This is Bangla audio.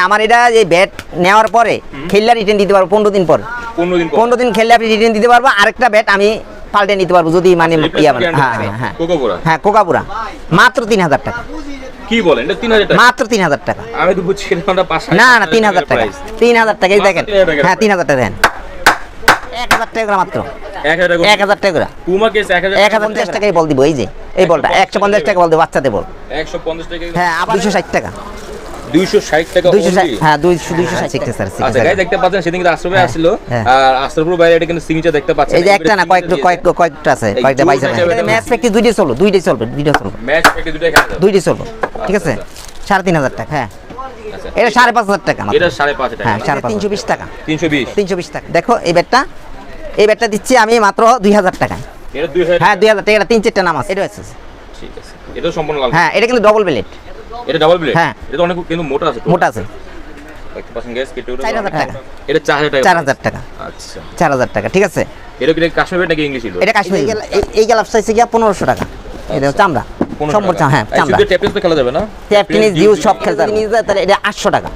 আমার এটা এই ব্যাট নেওয়ার পরে খেললে রিটার্ন দিতে পারবো 15 দিন পর। 15 দিন খেললে আপনি রিটার্ন দিতে পারবো। আরেকটা ব্যাট আমি পাল্টে নিতে পারবো যদি মানে হ্যাঁ কোকাপুরা মাত্র 3000 টাকা। কি বলেন এটা 3000 টাকা? মাত্র 3000 টাকা। আমি তো বুঝছি এটা 500 না 3000 টাকা। 3000 টাকা এই দেখেন। হ্যাঁ 3000 টাকা দেন। 1000 টাকা মাত্র। 1000 টাকা করে। পুমা কেস 1050 টাকাই বল দিব। এই যে এই বলটা 150 টাকা বল দিব বাচ্চাদের বল। 150 টাকা। হ্যাঁ আবার 260 টাকা। 260 টাকা 260 হ্যাঁ 260 স্যার। আচ্ছা গাইস দেখতে পাচ্ছেন সেদিন কিন্তু আশ্রমে আসছিল আর আশ্রমপুর বাইরে এটা কিন্তু সিগনেচার দেখতে পাচ্ছেন। এই যে একটা না কয়েকটা আছে কয়েকটা বাইসা ম্যাচ প্র্যাকটিস দুইটাই চলবে ম্যাচ প্র্যাকটিস দুইটাই খেলা যাবে দুইটাই চলবে ঠিক আছে 3500 টাকা। হ্যাঁ এটা 5500 টাকা এটা 5.5 টাকা। হ্যাঁ 320 টাকা 320 টাকা। দেখো এই ব্যাটটা দিচ্ছি আমি মাত্র 2000 টাকা। এটা 2000 হ্যাঁ 2000 টাকা। এটা 3-4টা নাম আছে। এটা আছে ঠিক আছে। এটা সম্পূর্ণ লাল। হ্যাঁ এটা কিন্তু ডবল ব্লেড। এটা ডাবল ব্লেড। হ্যাঁ এটা অনেক কিন্তু মোটা আছে। মোটা আছে। দেখতে পাচ্ছেন গাইস কেটে 4000 টাকা। এটা 4000 টাকা। 4000 টাকা। আচ্ছা 4000 টাকা ঠিক আছে। এটা কি কাশ্মীর ব্যাট নাকি ইংলিশ ছিল? এটা কাশ্মীরি। এই গ্লাভস চাইছে গিয়া 1500 টাকা। এটা চামড়া সম্পূর্ণ হ্যাঁ চামড়া। শুধু টেপ টেনিস তো খেলা যাবে না? টেপ টেনিস জিউ সব খেলতে পারবে। এটা 800 টাকা।